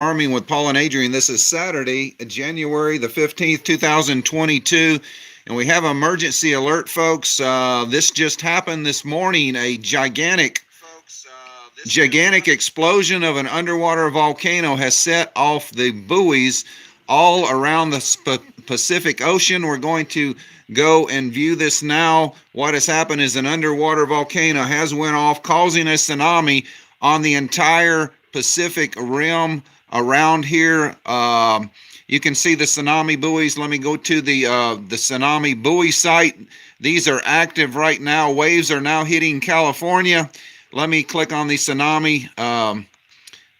Farming with Paul and Adrienne. This is Saturday, January the 15th, 2022, and we have an emergency alert, folks. This just happened this morning. A gigantic explosion of an underwater volcano has set off the buoys all around the Pacific Ocean. We're going to go and view this now. What has happened is an underwater volcano has went off, causing a tsunami on the entire Pacific rim around here. You can see the tsunami buoys. Let me go to the tsunami buoy site. These are active right now. Waves are now hitting California. Let me click on the tsunami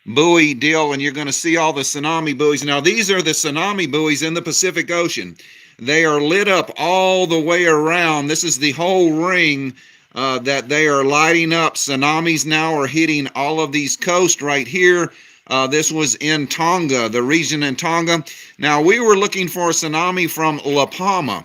buoy deal, and you're going to see all the tsunami buoys. Now, these are the tsunami buoys in the Pacific Ocean. They are lit up all the way around. This is the whole ring that they are lighting up. Tsunamis now are hitting all of these coasts right here. This was in Tonga, the region in Tonga. Now, we were looking for a tsunami from La Palma,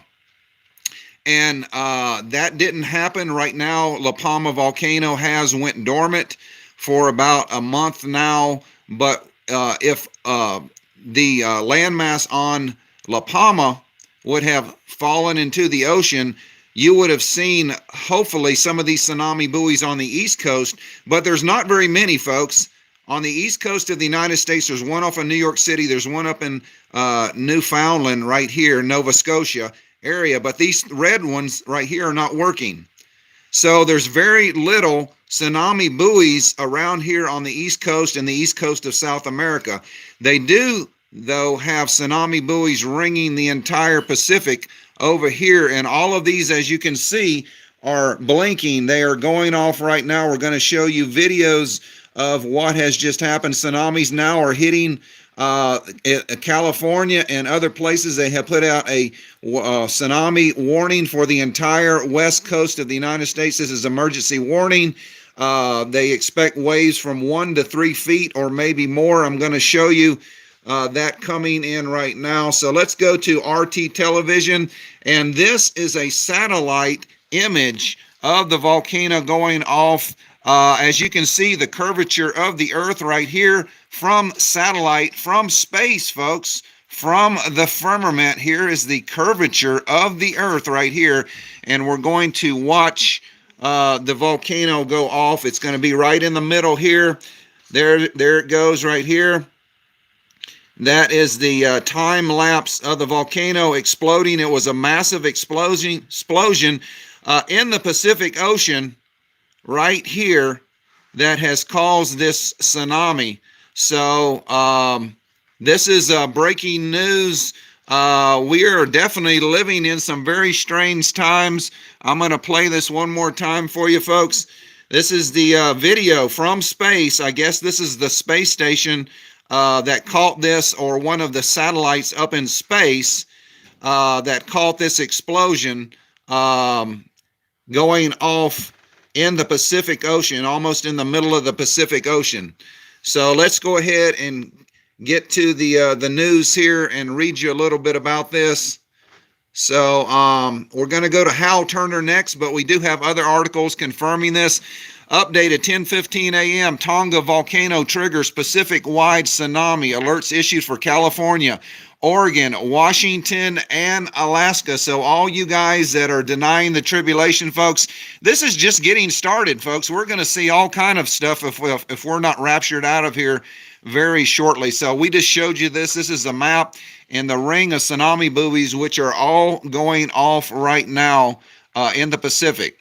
and that didn't happen. Right now, La Palma volcano has went dormant for about a month now, but if the landmass on La Palma would have fallen into the ocean, you would have seen, hopefully, some of these tsunami buoys on the East Coast, but there's not very many, folks. On the East Coast of the United States, there's one off in New York City, there's one up in Newfoundland right here, Nova Scotia area, but these red ones right here are not working. So there's very little tsunami buoys around here on the East Coast and the East Coast of South America. They do, though, have tsunami buoys ringing the entire Pacific over here, and all of these, as you can see, are blinking. They are going off right now. We're going to show you videos of what has just happened. Tsunamis now are hitting California and other places. They have put out a tsunami warning for the entire west coast of the United States. This is emergency warning. They expect waves from 1 to 3 feet or maybe more. I'm going to show you that coming in right now. So let's go to RT television, and this is a satellite image of the volcano going off. As you can see, the curvature of the earth right here from satellite, from space, folks, from the firmament. Here is the curvature of the earth right here, and we're going to watch the volcano go off. It's going to be right in the middle here. There it goes right here. That is the time lapse of the volcano exploding. It was a massive explosion in the Pacific Ocean right here that has caused this tsunami. So this is breaking news. We are definitely living in some very strange times. I'm going to play this one more time for you, folks. This is the video from space. I guess this is the space station that caught this, or one of the satellites up in space that caught this explosion going off in the Pacific Ocean, almost in the middle of the Pacific Ocean. So let's go ahead and get to the news here and read you a little bit about this. So we're going to go to Hal Turner next, but we do have other articles confirming this. Update at 10:15 a.m. Tonga volcano triggers Pacific-wide tsunami. Alerts issued for California, Oregon, Washington, and Alaska. So all you guys that are denying the tribulation, folks, this is just getting started, folks. We're going to see all kind of stuff if we're not raptured out of here very shortly. So we just showed you this. This is a map and the ring of tsunami buoys, which are all going off right now in the Pacific.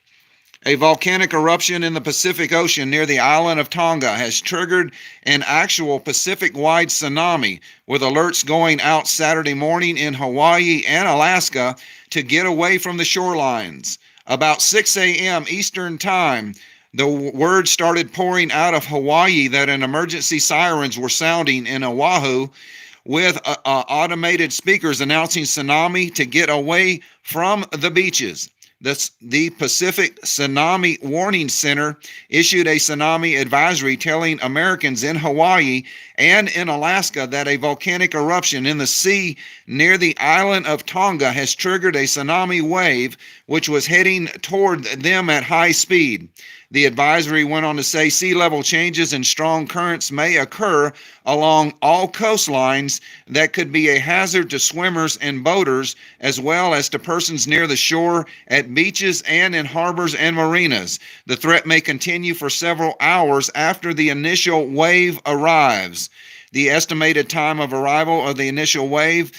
A volcanic eruption in the Pacific Ocean near the island of Tonga has triggered an actual Pacific-wide tsunami, with alerts going out Saturday morning in Hawaii and Alaska to get away from the shorelines. About 6 a.m. Eastern Time, the word started pouring out of Hawaii that an emergency sirens were sounding in Oahu, with automated speakers announcing tsunami to get away from the beaches. The Pacific Tsunami Warning Center issued a tsunami advisory telling Americans in Hawaii and in Alaska that a volcanic eruption in the sea near the island of Tonga has triggered a tsunami wave, which was heading toward them at high speed. The advisory went on to say sea level changes and strong currents may occur along all coastlines that could be a hazard to swimmers and boaters, as well as to persons near the shore, at beaches, and in harbors and marinas. The threat may continue for several hours after the initial wave arrives. The estimated time of arrival of the initial wave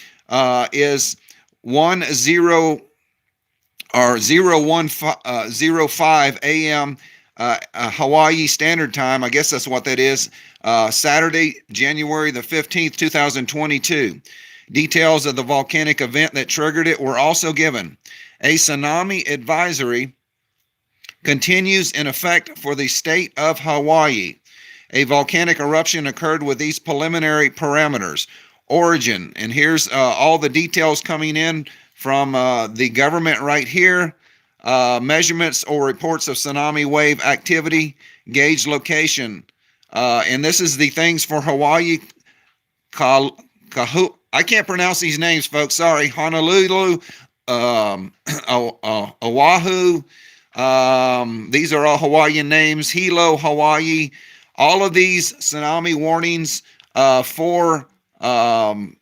is 01:05 a.m. Hawaii Standard Time. I guess that's what that is. Saturday, January the 15th, 2022. Details of the volcanic event that triggered it were also given. A tsunami advisory continues in effect for the state of Hawaii. A volcanic eruption occurred with these preliminary parameters. Origin, and here's all the details coming in from the government right here. Measurements or reports of tsunami wave activity, gauge location, and this is the things for Hawaii. I can't pronounce these names, folks. Sorry. Honolulu, Oahu. These are all Hawaiian names. Hilo, Hawaii. All of these tsunami warnings for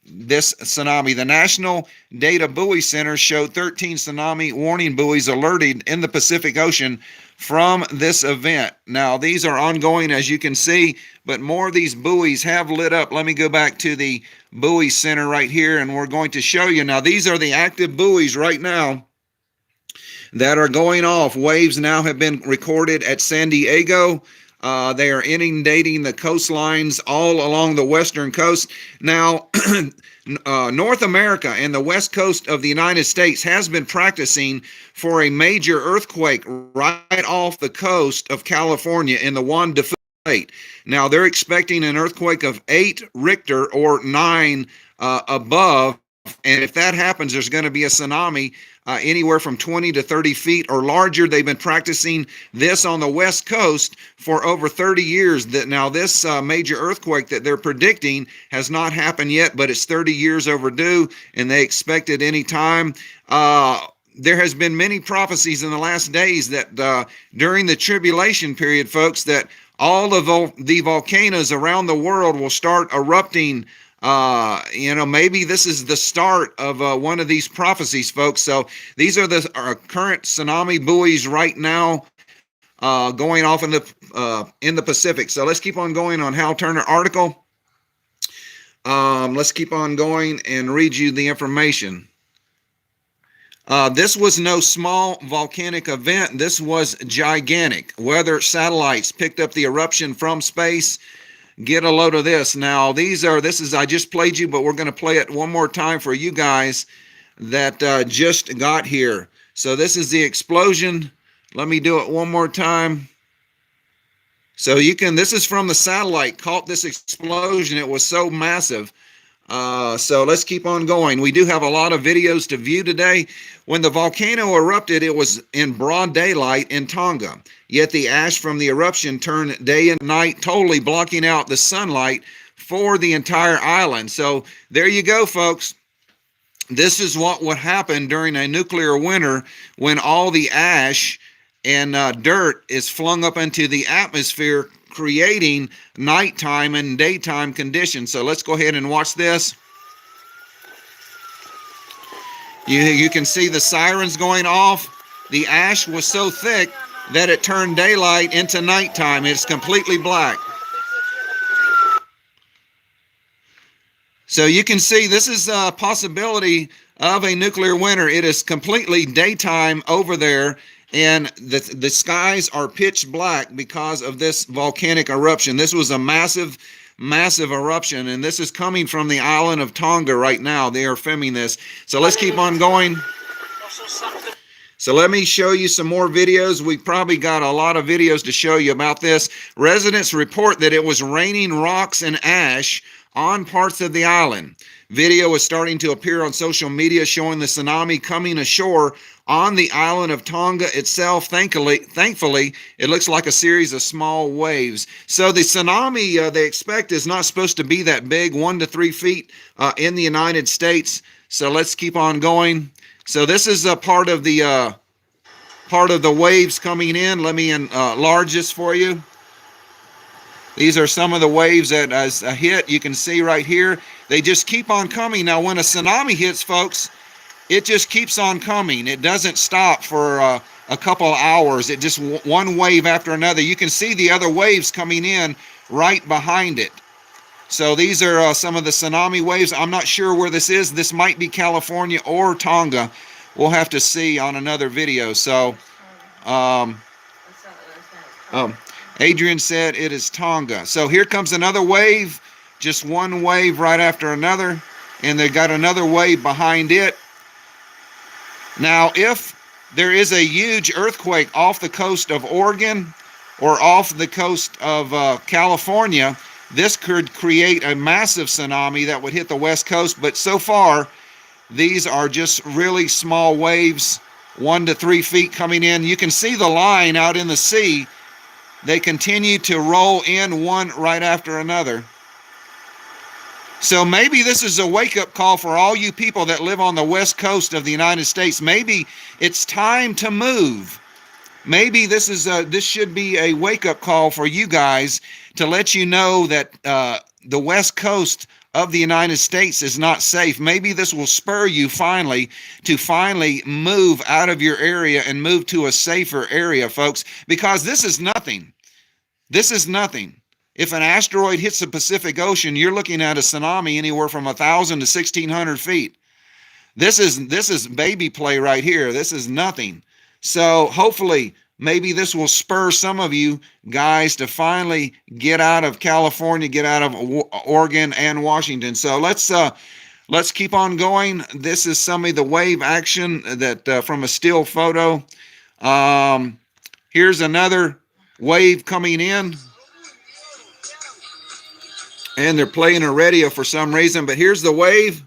this tsunami. The National Data Buoy Center showed 13 tsunami warning buoys alerted in the Pacific Ocean from this event. Now, these are ongoing, as you can see, but more of these buoys have lit up. Let me go back to the buoy center right here, and we're going to show you. Now, these are the active buoys right now that are going off. Waves now have been recorded at San Diego. They are inundating the coastlines all along the western coast. Now, North America and the west coast of the United States has been practicing for a major earthquake right off the coast of California in the Juan de Fuca State. Now, they're expecting an earthquake of 8 Richter or 9 above. And if that happens, there's going to be a tsunami anywhere from 20 to 30 feet or larger. They've been practicing this on the West Coast for over 30 years. Now, this major earthquake that they're predicting has not happened yet, but it's 30 years overdue, and they expect it any time. There has been many prophecies in the last days that during the tribulation period, folks, that all of the volcanoes around the world will start erupting. Maybe this is the start of one of these prophecies, folks. So these are the current tsunami buoys right now going off in the Pacific. So let's keep on going on Hal Turner article. Let's keep on going and read you the information. This was no small volcanic event. This was gigantic. Weather satellites picked up the eruption from space. Get a load of this. Now, I just played you, but we're going to play it one more time for you guys that just got here. So this is the explosion. Let me do it one more time. So this is from the satellite, caught this explosion. It was so massive. So let's keep on going. We do have a lot of videos to view today. When the volcano erupted, it was in broad daylight in Tonga. Yet the ash from the eruption turned day and night, totally blocking out the sunlight for the entire island. So there you go, folks. This is what would happen during a nuclear winter when all the ash and dirt is flung up into the atmosphere, creating nighttime and daytime conditions. So let's go ahead and watch this. You can see the sirens going off. The ash was so thick that it turned daylight into nighttime. It's completely black. So you can see this is a possibility of a nuclear winter. It is completely daytime over there, and the skies are pitch black because of this volcanic eruption. This was a massive eruption, and this is coming from the island of Tonga right now. They are filming this. So let's keep on going. So let me show you some more videos. We probably got a lot of videos to show you about this. Residents report that it was raining rocks and ash on parts of the island. Video is starting to appear on social media showing the tsunami coming ashore on the island of Tonga itself. Thankfully, it looks like a series of small waves. So the tsunami they expect is not supposed to be that big, 1 to 3 feet in the United States. So let's keep on going. So this is a part of the part of the waves coming in. Let me enlarge this for you. These are some of the waves that as a hit, you can see right here. They just keep on coming. Now, when a tsunami hits, folks, it just keeps on coming. It doesn't stop for a couple hours. It just one wave after another. You can see the other waves coming in right behind it. So these are some of the tsunami waves. I'm not sure where this is. This might be California or Tonga. We'll have to see on another video. So, Adrienne said it is Tonga. So here comes another wave, just one wave right after another, and they got another wave behind it. Now, if there is a huge earthquake off the coast of Oregon or off the coast of California, this could create a massive tsunami that would hit the west coast. But so far, these are just really small waves, 1 to 3 feet coming in. You can see the line out in the sea. They continue to roll in one right after another. So maybe this is a wake-up call for all you people that live on the west coast of the United States. Maybe it's time to move. Maybe this should be a wake-up call for you guys to let you know that the west coast of the United States is not safe. Maybe this will spur you to finally move out of your area and move to a safer area, folks, because this is nothing. This is nothing. If an asteroid hits the Pacific Ocean, you're looking at a tsunami anywhere from 1,000 to 1,600 feet. This is baby play right here. This is nothing. So hopefully, maybe this will spur some of you guys to finally get out of California, get out of Oregon and Washington. So let's keep on going. This is some of the wave action that from a still photo. Here's another wave coming in. And they're playing a radio for some reason, but here's the wave.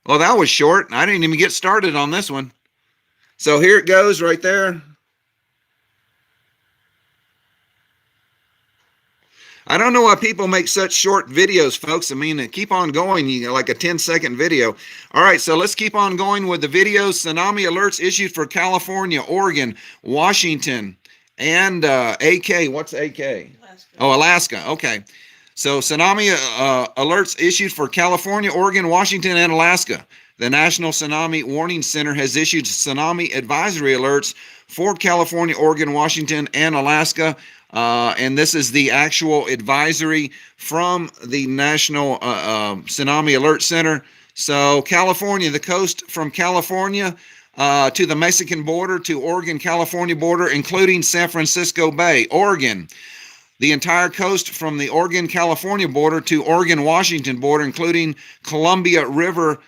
Well, that was short. I didn't even get started on this one. So here it goes right there. I don't know why people make such short videos, folks. I mean, keep on going. You know, like a 10-second video. All right, so let's keep on going with the videos. Tsunami alerts issued for California, Oregon, Washington, and AK. What's AK? Alaska. Oh, Alaska. Okay. So tsunami alerts issued for California, Oregon, Washington, and Alaska. The National Tsunami Warning Center has issued tsunami advisory alerts for California, Oregon, Washington, and Alaska. And this is the actual advisory from the National Tsunami Alert Center. So California, the coast from California to the Mexican border to Oregon, California border, including San Francisco Bay. Oregon, the entire coast from the Oregon-California border to Oregon-Washington border, including Columbia River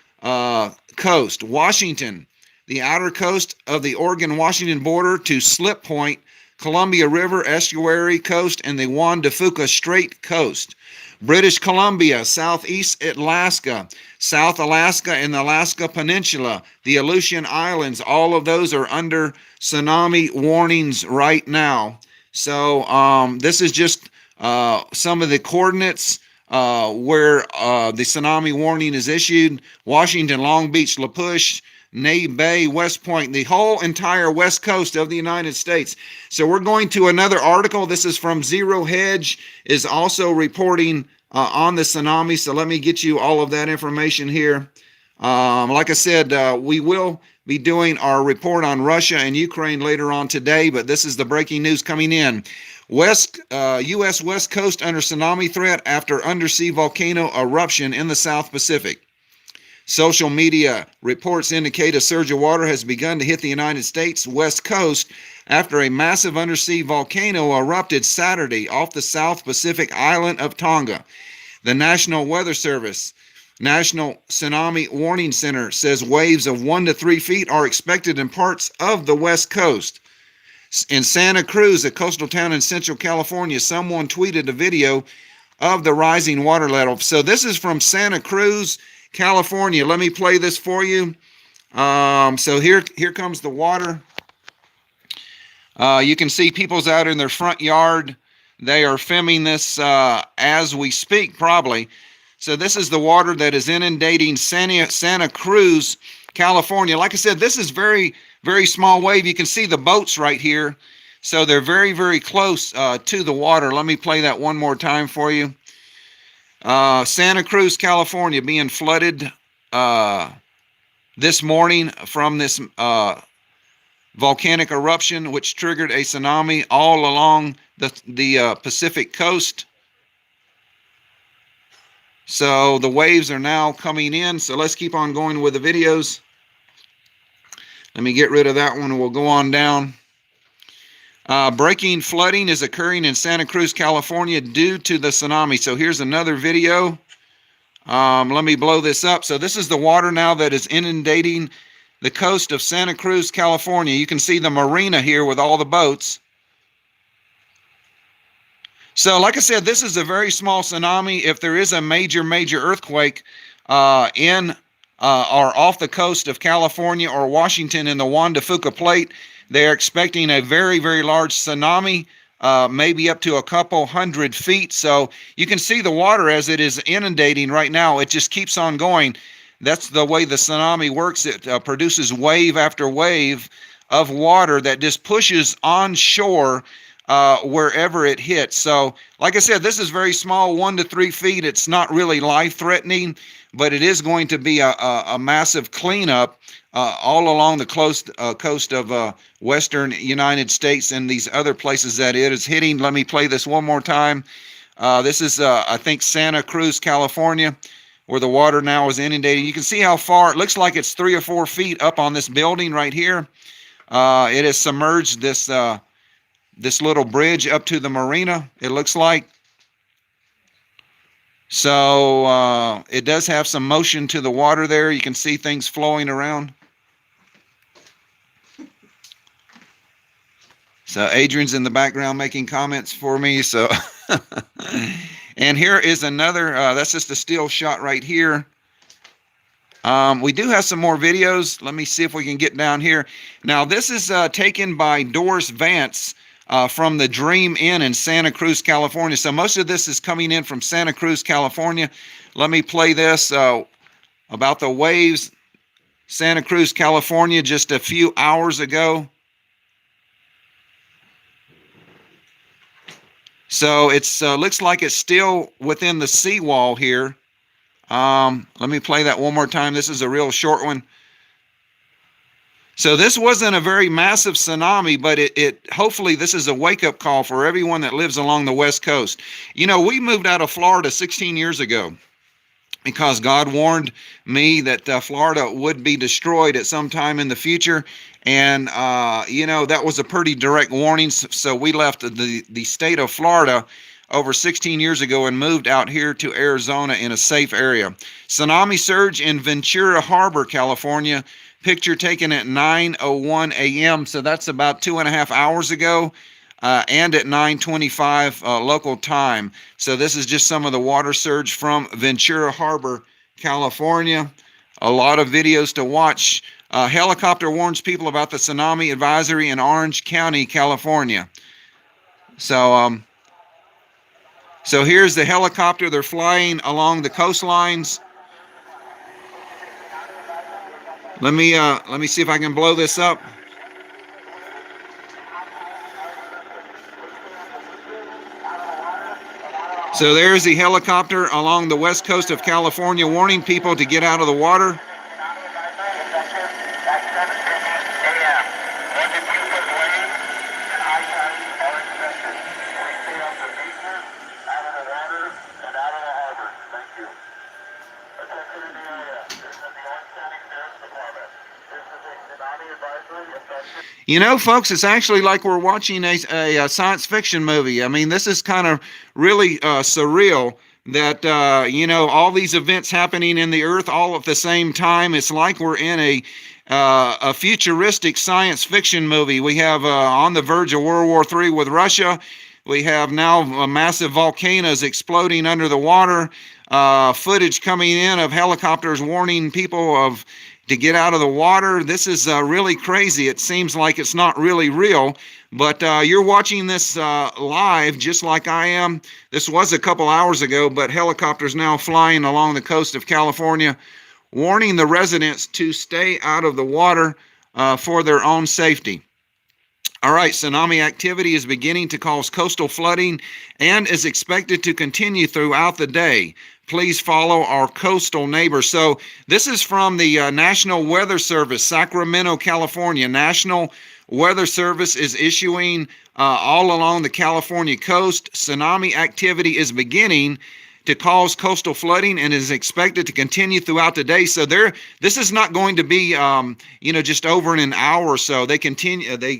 coast. Washington, the outer coast of the Oregon-Washington border to Slip Point, Columbia River estuary coast, and the Juan de Fuca Strait coast. British Columbia, southeast Alaska, South Alaska, and the Alaska Peninsula, the Aleutian Islands, all of those are under tsunami warnings right now. So this is just some of the coordinates where the tsunami warning is issued. Washington, Long Beach, La Push, Nay Bay, West Point, the whole entire west coast of the United States. So we're going to another article. This is from Zero Hedge, is also reporting on the tsunami. So let me get you all of that information here. Like I said, we will be doing our report on Russia and Ukraine later on today, but this is the breaking news coming in. U.S. West Coast under tsunami threat after undersea volcano eruption in the South Pacific. Social media reports indicate a surge of water has begun to hit the United States West Coast after a massive undersea volcano erupted Saturday off the South Pacific island of Tonga. The National Weather Service, National Tsunami Warning Center, says waves of 1 to 3 feet are expected in parts of the West Coast. In Santa Cruz, a coastal town in Central California, someone tweeted a video of the rising water level. So this is from Santa Cruz, California. Let me play this for you. So here comes the water. You can see people's out in their front yard. They are filming this as we speak, probably. So this is the water that is inundating Santa Cruz, California. Like I said, this is very very small wave. You can see the boats right here. So they're very, very close to the water. Let me play that one more time for you. Santa Cruz, California, being flooded this morning from this volcanic eruption, which triggered a tsunami all along the Pacific coast. So the waves are now coming in. So let's keep on going with the videos. Let me get rid of that one and we'll go on down. Breaking flooding is occurring in Santa Cruz, California due to the tsunami. So here's another video. Let me blow this up. So this is the water now that is inundating the coast of Santa Cruz, California. You can see the marina here with all the boats. So like I said, this is a very small tsunami. If there is a major earthquake in or off the coast of California or Washington in the Juan de Fuca Plate, they're expecting a very, very large tsunami, maybe up to a couple 100 feet. So you can see the water as it is inundating right now. It just keeps on going. That's the way the tsunami works. It produces wave after wave of water that just pushes on shore wherever it hits. So like I said, this is very small, 1 to 3 feet. It's not really life-threatening, but it is going to be a massive cleanup all along the coast of western United States and these other places that it is hitting. Let me play this one more time. This is, I think, Santa Cruz, California, where the water now is inundating. You can see how far. It looks like it's 3 or 4 feet up on this building right here. It has submerged this little bridge up to the marina, it looks like. So it does have some motion to the water there. You can see things flowing around. So Adrienne's in the background making comments for me. So, and here is another, that's just a still shot right here. We do have some more videos. Let me see if we can get down here. Now this is taken by Doris Vance from the Dream Inn in Santa Cruz, California. So most of this is coming in from Santa Cruz, California. Let me play this about the waves. Santa Cruz, California, just a few hours ago. So it's looks like it's still within the seawall here. Let me play that one more time. This is a real short one. So this wasn't a very massive tsunami, but it hopefully this is a wake-up call for everyone that lives along the West Coast. You know, we moved out of Florida 16 years ago because God warned me that Florida would be destroyed at some time in the future. And, you know, that was a pretty direct warning. So we left the state of Florida over 16 years ago and moved out here to Arizona in a safe area. Tsunami surge in Ventura Harbor, California. Picture taken at 9:01 a.m. So that's about 2.5 hours ago, and at 9:25 local time. So this is just some of the water surge from Ventura Harbor, California. A lot of videos to watch. Helicopter warns people about the tsunami advisory in Orange County, California. So, so here's the helicopter. They're flying along the coastlines. Let me see if I can blow this up. So there's the helicopter along the west coast of California warning people to get out of the water. You know, folks, it's actually like we're watching a science fiction movie. I mean, this is kind of really surreal that, you know, all these events happening in the earth all at the same time. It's like we're in a futuristic science fiction movie. We have on the verge of World War III with Russia. We have now massive volcanoes exploding under the water. Footage coming in of helicopters warning people to get out of the water. This is really crazy. It seems like it's not really real, but you're watching this live just like I am. This was a couple hours ago, but helicopters now flying along the coast of California, warning the residents to stay out of the water. for their own safety. All right, tsunami activity is beginning to cause coastal flooding and is expected to continue throughout the day. Please follow our coastal neighbors. So this is from the National Weather Service, Sacramento, California. National Weather Service is issuing all along the California coast. Tsunami activity is beginning to cause coastal flooding and is expected to continue throughout the day. So this is not going to be, just over in an hour or so. They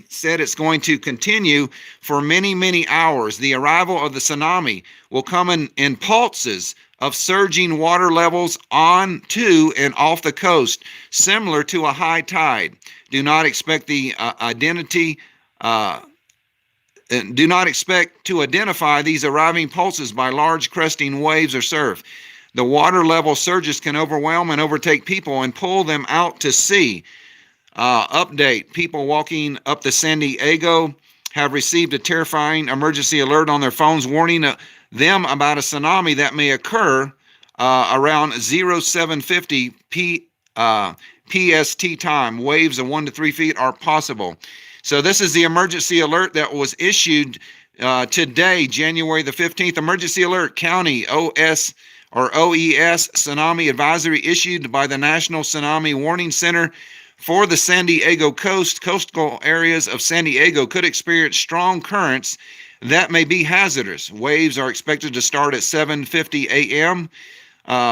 said it's going to continue for many, many hours. The arrival of the tsunami will come in pulses of surging water levels on to and off the coast, similar to a high tide. Do not expect to identify these arriving pulses by large cresting waves or surf. The water level surges can overwhelm and overtake people and pull them out to sea. Update: people walking up the San Diego have received a terrifying emergency alert on their phones warning them about a tsunami that may occur around 0750 PST time. Waves of 1 to 3 feet are possible. So this is the emergency alert that was issued today, January the 15th. Emergency alert, county OES tsunami advisory issued by the National Tsunami Warning Center for the San Diego coast. Coastal areas of San Diego could experience strong currents that may be hazardous. Waves are expected to start at 7:50 a.m.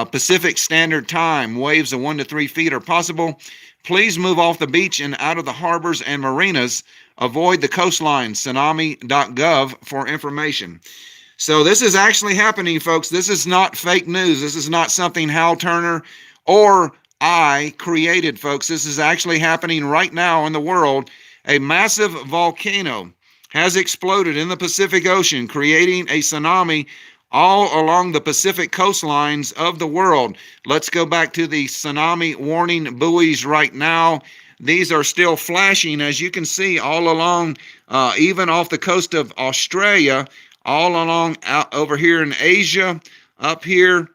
Pacific Standard Time. Waves of 1 to 3 feet are possible. Please move off the beach and out of the harbors and marinas. Avoid the coastline. Tsunami.gov for information. So this is actually happening, folks. This is not fake news. This is not something Hal Turner or I created, folks. This is actually happening right now in the world. A massive volcano has exploded in the Pacific Ocean, creating a tsunami all along the Pacific coastlines of the world. Let's go back to the tsunami warning buoys right now. These are still flashing, as you can see, all along, even off the coast of Australia, all along out over here in Asia, up here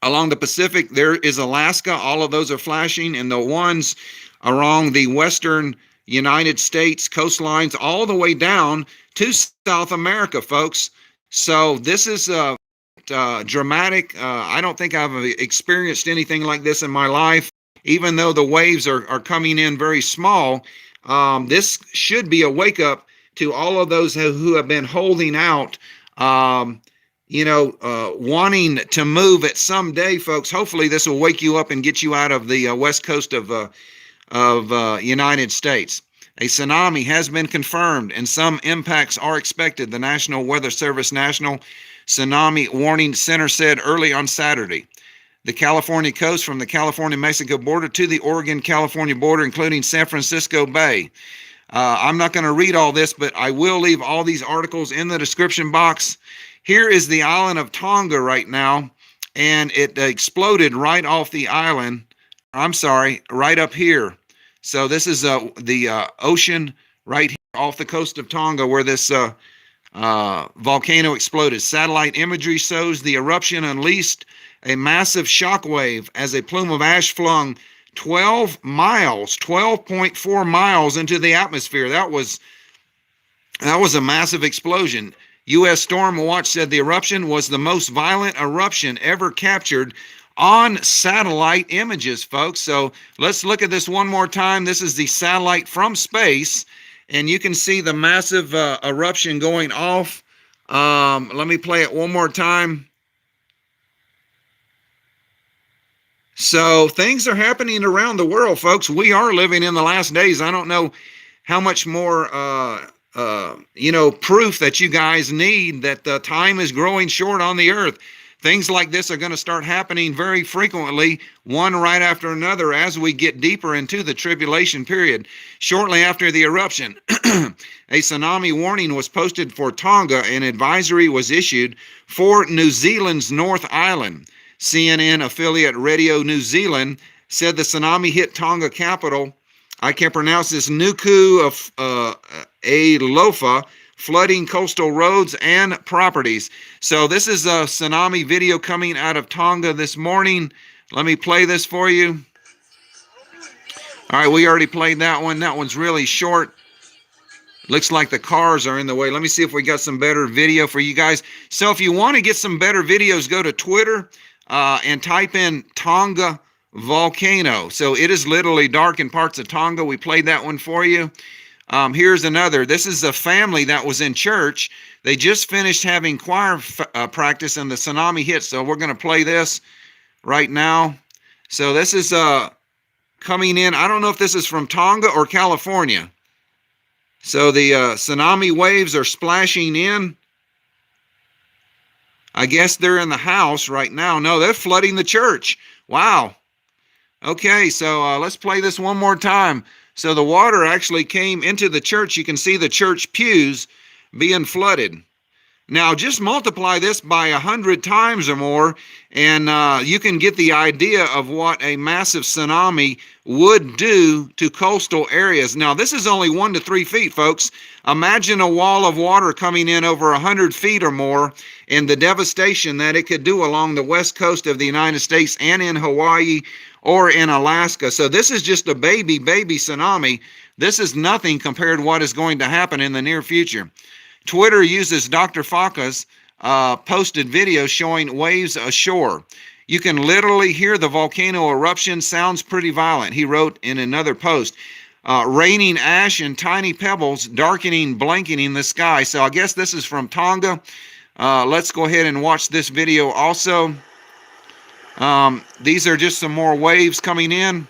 along the Pacific. There is Alaska. All of those are flashing, and the ones along the western United States coastlines all the way down to South America, folks. So this is dramatic. I don't think I've experienced anything like this in my life, even though the waves are coming in very small. This should be a wake up to all of those who have been holding out, wanting to move at some day, folks. Hopefully this will wake you up and get you out of the west coast of United States. A tsunami has been confirmed and some impacts are expected, the National Weather Service National Tsunami Warning Center said early on Saturday. The California coast from the California-Mexico border to the Oregon-California border, including San Francisco Bay. I'm not going to read all this, but I will leave all these articles in the description box. Here is the island of Tonga right now, and it exploded right off the island. I'm sorry, right up here. So this is the ocean right here off the coast of Tonga where this volcano exploded. Satellite imagery shows the eruption unleashed a massive shockwave as a plume of ash flung 12.4 miles into the atmosphere. That was a massive explosion. U.S. Storm Watch said the eruption was the most violent eruption ever captured on satellite images, folks. So let's look at this one more time. This is the satellite from space, and you can see the massive eruption going off. Let me play it one more time. So things are happening around the world, folks. We are living in the last days. I don't know how much more proof that you guys need that the time is growing short on the earth. Things like this are going to start happening very frequently, one right after another, as we get deeper into the tribulation period. Shortly after the eruption, a tsunami warning was posted for Tonga. An advisory was issued for New Zealand's North Island. CNN affiliate Radio New Zealand said the tsunami hit Tonga capital, I can't pronounce this, Nuku'alofa, flooding coastal roads and properties. So this is a tsunami video coming out of Tonga this morning. Let me play this for you. All right, we already played that one. That one's really short. Looks like the cars are in the way. Let me see if we got some better video for you guys. So if you want to get some better videos, go to Twitter and type in Tonga volcano. So it is literally dark in parts of Tonga. We played that one for you. Here's another. This is a family that was in church. They just finished having choir practice and the tsunami hit. So we're going to play this right now. So this is coming in. I don't know if this is from Tonga or California. So the tsunami waves are splashing in. I guess they're in the house right now. No, they're flooding the church. Wow. Okay, so let's play this one more time. So the water actually came into the church. You can see the church pews being flooded. Now just multiply this by 100 times or more, and you can get the idea of what a massive tsunami would do to coastal areas. Now this is only 1 to 3 feet, folks. Imagine a wall of water coming in over 100 feet or more, and the devastation that it could do along the west coast of the United States and in Hawaii or in Alaska. So this is just a baby tsunami. This is nothing compared to what is going to happen in the near future. Twitter uses Dr. Faka's posted video showing waves ashore. You can literally hear the volcano eruption. Sounds pretty violent, he wrote in another post. Raining ash and tiny pebbles, darkening, blanketing the sky. So I guess this is from Tonga. Let's go ahead and watch this video also. These are just some more waves coming in.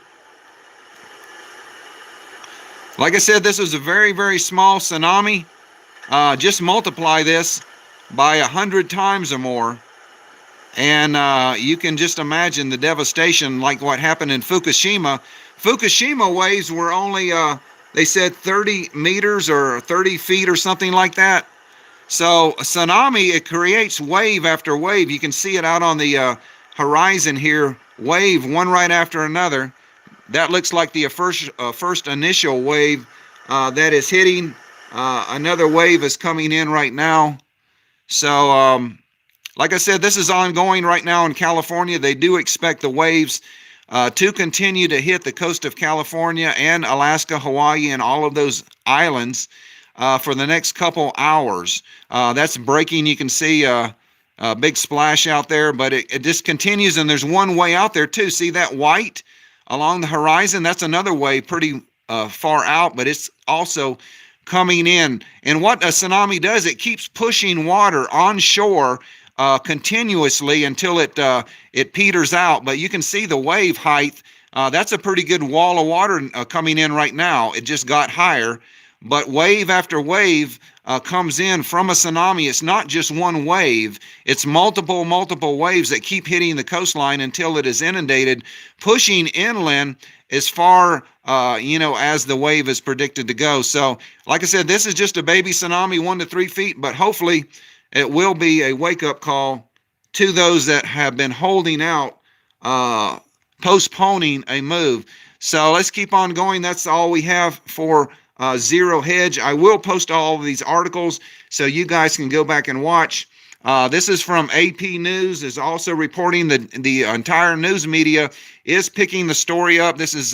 Like I said, this was a very small tsunami. Just multiply this by 100 times or more, and you can just imagine the devastation like what happened in Fukushima. Fukushima waves were only, they said 30 meters or 30 feet or something like that. So a tsunami, it creates wave after wave. You can see it out on the horizon here, wave one right after another. That looks like the first initial wave that is hitting. Another wave is coming in right now. So like I said, this is ongoing right now in California. They do expect the waves to continue to hit the coast of California and Alaska, Hawaii, and all of those islands for the next couple hours. That's breaking. You can see a big splash out there, but it just continues, and there's one way out there too. See that white along the horizon? That's another wave pretty far out, but it's also coming in. And what a tsunami does, it keeps pushing water onshore continuously until it peters out. But you can see the wave height. That's a pretty good wall of water coming in right now. It just got higher, but wave after wave comes in from a tsunami. It's not just one wave, it's multiple waves that keep hitting the coastline until it is inundated, pushing inland as far as the wave is predicted to go. So like I said, this is just a baby tsunami, 1 to 3 feet, but hopefully it will be a wake-up call to those that have been holding out, postponing a move. So let's keep on going. That's all we have for Zero Hedge. I will post all of these articles so you guys can go back and watch. This is from AP News, is also reporting that the entire news media is picking the story up. This is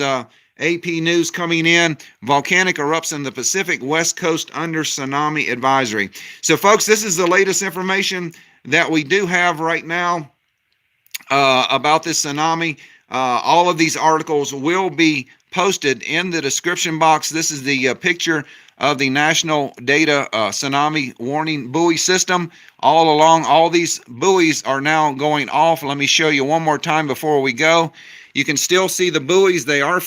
AP News coming in. Volcanic erupts in the Pacific West Coast under tsunami advisory. So folks, this is the latest information that we do have right now about this tsunami. All of these articles will be posted in the description box. This is the picture of the National Data Tsunami Warning Buoy System. All along, all these buoys are now going off. Let me show you one more time before we go. You can still see the buoys. They are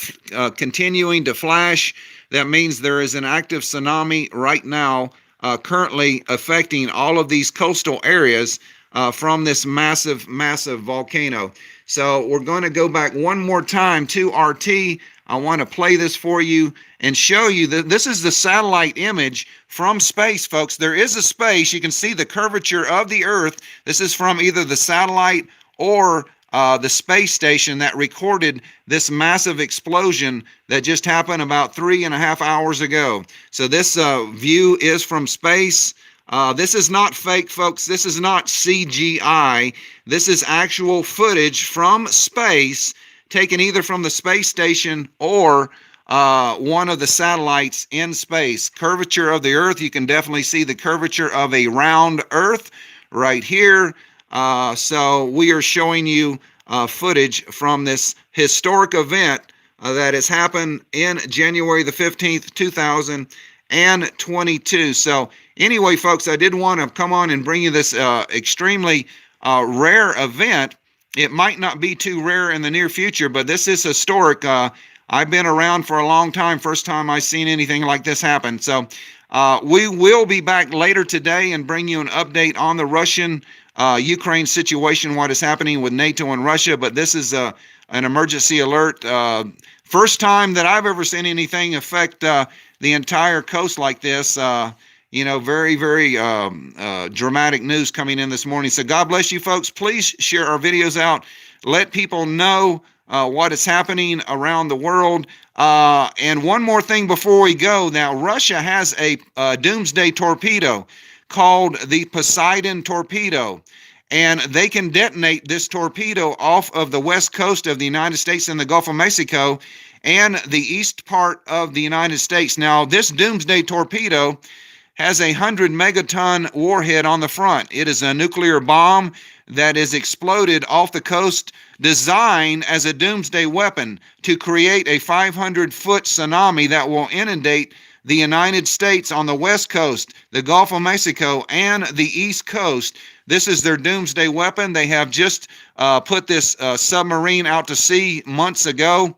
continuing to flash. That means there is an active tsunami right now currently affecting all of these coastal areas from this massive volcano. So we're going to go back one more time to RT. I want to play this for you and show you that this is the satellite image from space, folks. There is a space. You can see the curvature of the Earth. This is from either the satellite or the space station that recorded this massive explosion that just happened about 3.5 hours ago. So this view is from space. This is not fake, folks. This is not CGI. This is actual footage from space, taken either from the space station or one of the satellites in space. Curvature of the Earth, you can definitely see the curvature of a round Earth right here. So we are showing you footage from this historic event that has happened in January the 15th, 2022. So anyway, folks, I did want to come on and bring you this extremely rare event. It might not be too rare in the near future, but this is historic. I've been around for a long time. First time I've seen anything like this happen. So we will be back later today and bring you an update on the Russian Ukraine situation, what is happening with NATO and Russia. But this is an emergency alert. First time that I've ever seen anything affect the entire coast like this. Very, very dramatic news coming in this morning. So God bless you, folks. Please share our videos out. Let people know what is happening around the world. And one more thing before we go. Now, Russia has a doomsday torpedo called the Poseidon torpedo. And they can detonate this torpedo off of the west coast of the United States and the Gulf of Mexico and the east part of the United States. Now, this doomsday torpedo has a 100 megaton warhead on the front. It is a nuclear bomb that is exploded off the coast, designed as a doomsday weapon to create a 500-foot tsunami that will inundate the United States on the west coast, the Gulf of Mexico, and the east coast. This is their doomsday weapon. They have just put this submarine out to sea months ago.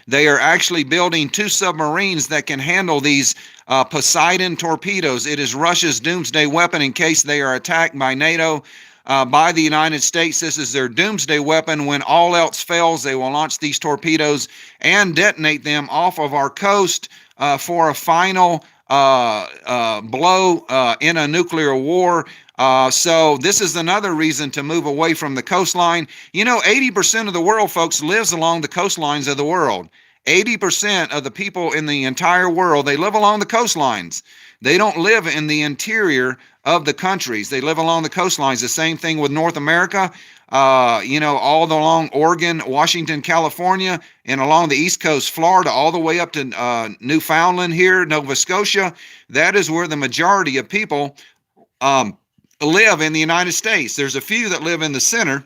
They are actually building 2 submarines that can handle these Poseidon torpedoes. It is Russia's doomsday weapon in case they are attacked by NATO, by the United States. This is their doomsday weapon. When all else fails, they will launch these torpedoes and detonate them off of our coast for a final blow in a nuclear war. So this is another reason to move away from the coastline. 80% of the world, folks, lives along the coastlines of the world. 80% of the people in the entire world, they live along the coastlines. They don't live in the interior of the countries. They live along the coastlines. The same thing with North America, all along Oregon, Washington, California, and along the East Coast, Florida, all the way up to Newfoundland here, Nova Scotia. That is where the majority of people live in the United States. There's a few that live in the center,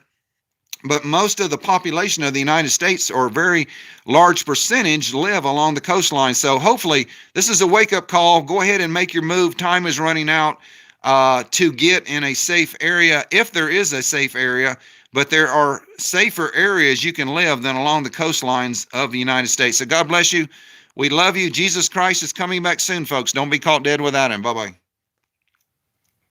but most of the population of the United States, or a very large percentage, live along the coastline. So hopefully this is a wake-up call. Go ahead and make your move. Time is running out to get in a safe area, if there is a safe area. But there are safer areas you can live than along the coastlines of the United States. So God bless you. We love you. Jesus Christ is coming back soon, folks. Don't be caught dead without him. Bye-bye.